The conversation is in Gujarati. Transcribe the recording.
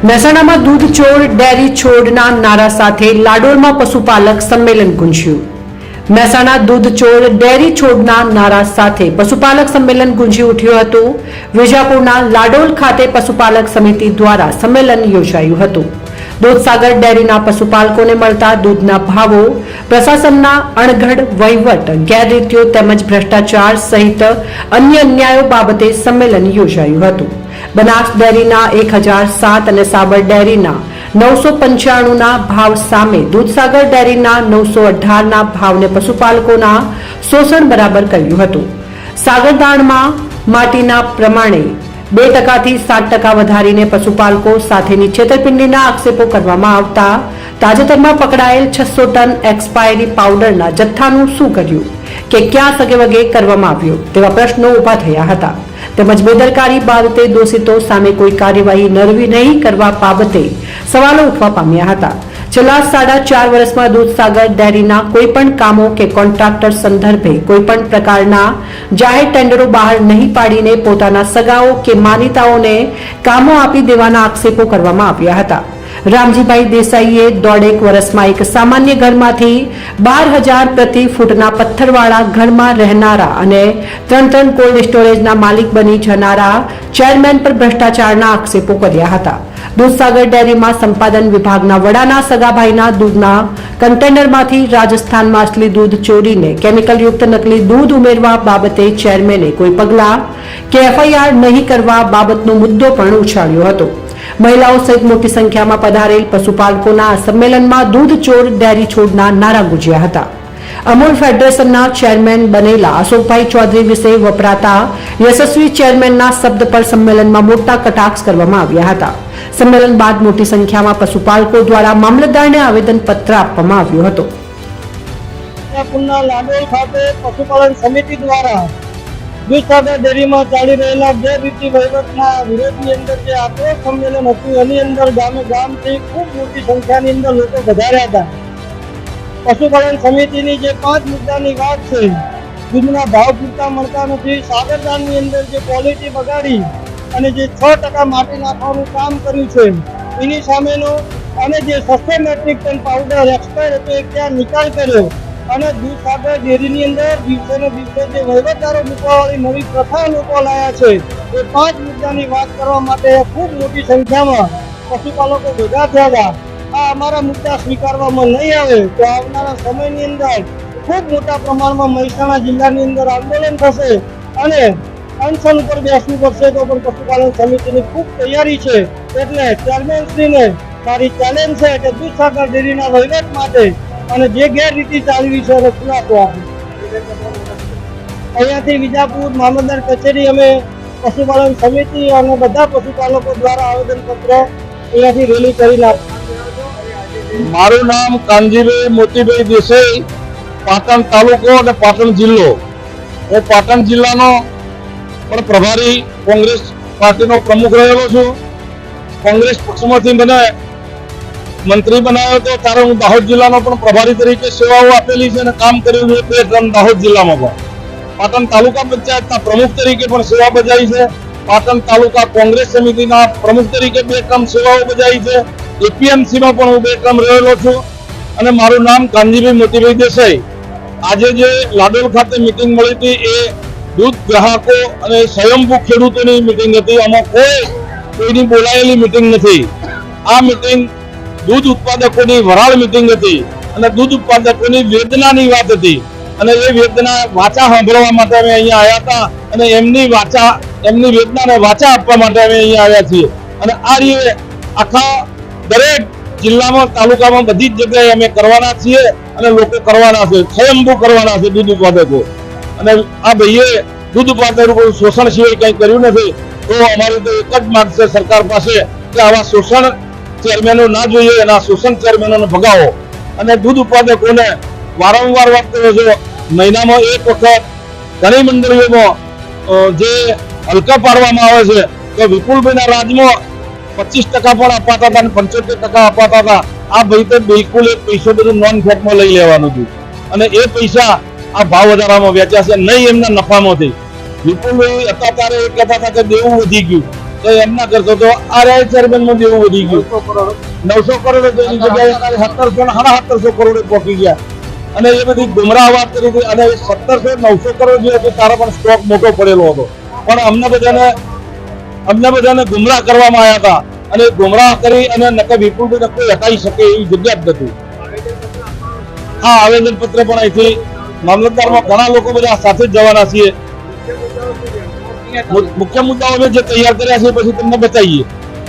મહેસાણામાં દૂધ ચોર ડેરી છોડના નારા સાથે લાડોળમાં પશુપાલક સંમેલન ગુંજ્યું। મહેસાણા દૂધ ચોર ડેરી છોડના નારા સાથે પશુપાલક સંમેલન ગુંજી ઉઠ્યું હતું। વિજાપુરના લાડોલ ખાતે પશુપાલક સમિતિ દ્વારા સંમેલન યોજાયું હતું। દૂધસાગર ડેરીના પશુપાલકોને મળતા દૂધના ભાવો, પ્રશાસનના અણઘડ વહીવટ, ગેરરીતિઓ તેમજ ભ્રષ્ટાચાર સહિત અન્ય અન્યાયો બાબતે સંમેલન યોજાયું હતું। બનાસ ડેરીના 1007 અને સાબર ડેરીના 995ના ભાવ સામે દૂધસાગર ડેરીના 918ના ભાવને પશુપાલકોના શોષણ બરાબર કર્યું હતું। સાગરદાણમાં માટીના પ્રમાણે 2% થી 7% વધારીને પશુપાલકો સાથેની છેતરપિંડીના આક્ષેપો કરવામાં આવતા તાજેતરમાં પકડાયેલ 600 ટન એક્સપાયરી પાવડરના જથ્થાનું શું કર્યું કે ક્યાં સગેવગે કરવામાં આવ્યો તેવા પ્રશ્નો ઉભા થયા હતા। તેમજ બેદરકારી બાબતે દોષિતો સામે કોઈ કાર્યવાહી નરવી નહીં કરવા બાબતે સવાલો ઉઠવા પામ્યા હતા। છેલ્લા 4.5 વર્ષમાં દૂધસાગર ડેરીના કોઈપણ કામો કે કોન્ટ્રાક્ટર સંદર્ભે કોઈપણ પ્રકારના જાહેર ટેન્ડરો બહાર નહીં પાડીને પોતાના સગાઓ કે માનીતાઓને કામો આપી દેવાના આક્ષેપો કરવામાં આવ્યા હતા। રામજીભાઈ દેસાઈએ 1.5 વર્ષમાં એક સામાન્ય ઘરમાંથી 12,000 પ્રતિ ફૂટના પથ્થરવાળા ઘરમાં રહેનારા અને 3 કોલ્ડ સ્ટોરેજના માલિક બની જનારા ચેરમેન પર ભ્રષ્ટાચારના આક્ષેપો કર્યા હતા। દૂધસાગર ડેરીમાં સંપાદન વિભાગના વડાના સગાભાઈના દૂધના કન્ટેનરમાંથી રાજસ્થાનમાં અસલી દૂધ ચોરીને કેમિકલયુક્ત નકલી દૂધ ઉમેરવા બાબતે ચેરમેને કોઈ પગલાં કે FIR નહીં કરવા બાબતનો મુદ્દો પણ ઉછાળ્યો હતો। મહિલાઓ સહિત મોટી સંખ્યામાં પધારેલ પશુપાલકોના સંમેલનમાં દૂધ ચોર ડેરી છોડના નારા ગુંજ્યા હતા। અમૂલ ફેડરેશનના ચેરમેન બનેલા અશોકભાઈ ચૌધરી વિશે વપરાતા યશસ્વી ચેરમેનના શબ્દ પર સંમેલનમાં મોટા કટાક્ષ કરવામાં આવ્યા હતા। સંમેલન બાદ મોટી સંખ્યામાં પશુપાલકો દ્વારા મામલતદારને આવેદનપત્ર આપવામાં આવ્યું હતું। લાડોલ ખાતે પશુપાલન સમિતિ દ્વારા દૂધસાગર ડેરીમાં ચાલી રહેલા ગેરરીતિ વહીવટના વિરોધની અંદર જે આક્રોશ સંમેલન હતું એની અંદર ગામે ગામથી ખૂબ મોટી સંખ્યાની અંદર લોકો વધાર્યા હતા। પશુપાલન સમિતિની જે 5 મુદ્દાની વાત છે, દૂધના ભાવ પૂરતા મળતા નથી, સાગરદાનની અંદર જે ક્વોલિટી બગાડી અને જે 6% માટી નાખવાનું કામ કર્યું છે એની સામેનો, અને જે 600 મેટ્રિક ટન પાવડર એક્સપાયર હતો એ ક્યાં નિકાલ કર્યો, અને દૂધસાગર ડેરીની અંદર દિવસે ને દિવસે જે વહીવટદારો મૂકવાવાળી નવી પ્રથા લોકો લાયા છે એ 5 મુદ્દાની વાત કરવા માટે ખૂબ મોટી સંખ્યામાં પશુપાલકો ભેગા થયા હતા। આ અમારા મુદ્દા સ્વીકારવામાં નહીં આવે તો આવનારા સમયની અંદર ખૂબ મોટા પ્રમાણમાં મહેસાણા જિલ્લાની અંદર આંદોલન થશે અને અનશન ઉપર બેસવું પડશે તો પણ પશુપાલન સમિતિની ખૂબ તૈયારી છે। એટલે ચેરમેનશ્રીને મારી ચેલેન્જ છે કે દૂધસાગર ડેરીના વહીવટ માટે અને જે ગેરરીતિ ચાલવી છે એને ખુલાસો આપે। અહીંયાથી વિજાપુર મામલતદાર કચેરી અમે પશુપાલન સમિતિ અને બધા પશુપાલકો દ્વારા આવેદનપત્ર અહીંયાથી રેલી કરીને આપ્યું। મારું નામ કાનજીભાઈ મોતીભાઈ દેસાઈ, પાટણ તાલુકો અને પાટણ જિલ્લો। હું પાટણ જિલ્લાનો પણ પ્રભારી કોંગ્રેસ પાર્ટીનો પ્રમુખ રહેલો છું। કોંગ્રેસ પક્ષમાંથી મને મંત્રી બનાવ્યો હતો ત્યારે હું દાહોદ જિલ્લાનો પણ પ્રભારી તરીકે સેવાઓ આપેલી છે અને કામ કર્યું છે 2 ટર્મ દાહોદ જિલ્લામાં પણ। પાટણ તાલુકા પંચાયતના પ્રમુખ તરીકે પણ સેવા બજાવી છે। પાટણ તાલુકા કોંગ્રેસ સમિતિના પ્રમુખ તરીકે 2 ટર્મ સેવાઓ બજાવી છે। APMCમાં પણ હું 2 ટર્મ રહેલો છું અને મારું નામ કાનજીભાઈ મોતીભાઈ દેસાઈ। આજે જે લાડોલ ખાતે મિટિંગ મળી હતી એ દૂધ ગ્રાહકો અને સ્વયંભૂ ખેડૂતોની મિટિંગ હતી। આમાં કોઈની બોલાયેલી મિટિંગ નથી। આ મિટિંગ દૂધ ઉત્પાદકોની વરાળ મિટિંગ હતી અને દૂધ ઉત્પાદકોની વેદનાની વાત હતી અને એ વેદના વાચા સાંભળવા માટે અમે અહીંયા આવ્યા હતા અને એમની વેદનાને વાચા આપવા માટે અમે અહીંયા આવ્યા છીએ। અને આ રીતે આખા દરેક જિલ્લામાં, તાલુકામાં, બધી જ જગ્યાએ અમે કરવાના છીએ અને લોકો કરવાના છે, સ્વયંભૂ કરવાના છે દૂધ ઉત્પાદકો। અને આ ભાઈએ દૂધ ઉત્પાદકો શોષણ સિવાય કંઈ કર્યું નથી તો અમારી તો એક જ માંગ છે સરકાર પાસે કે આવા શોષણ ચેરમેનો ના જોઈએ અને આ શોષણ ચેરમેનોને ભગાવો અને દૂધ ઉત્પાદકોને વારંવાર વાત કરો છો, મહિનામાં 1 વખત ઘણી મંડળીઓમાં જે હલકા પાડવામાં આવે છે તો વિપુલભાઈના રાજમાં 25% પણ અપાતા હતા અને 75% અપાતા હતા। આ ભાઈ તો બિલકુલ એક પૈસો બધું નોન ફેટમાં લઈ લેવાનું હતું અને એ પૈસા આ ભાવ વધારામાં વેચ્યા છે, નહીં એમના નફામાંથી। વિપુલભાઈ હતા ત્યારે એ કહેતા હતા કે દેવું વધી ગયું, તો એમ ના કરતો તો આરઆઈ ચેરમેન માં દેવું વધી ગયું 900 કરોડ હતો એની જગ્યાએ 1700 ને 1750 કરોડ પહોંચી ગયા અને એ બધી ગુમરાહ વાત કરી હતી અને 1700-900 કરોડ જે હતો તારા પણ સ્ટોક મોટો પડેલો હતો પણ અમને બધાને ગુમરાહ કરવામાં આવ્યા હતા અને ગુમરાહ કરી અને નકર વિપુલભાઈ કોઈ હટાવી શકે એવી જગ્યા જ નથી. હા, આવેદન પત્ર પણ અહીંથી મામલતદારમાં ઘણા લોકો બધા સાથે જ જવાના છીએ. મુખ્ય મુદ્દાઓ જે તૈયાર કર્યા છે પછી તમને બતાવીએ.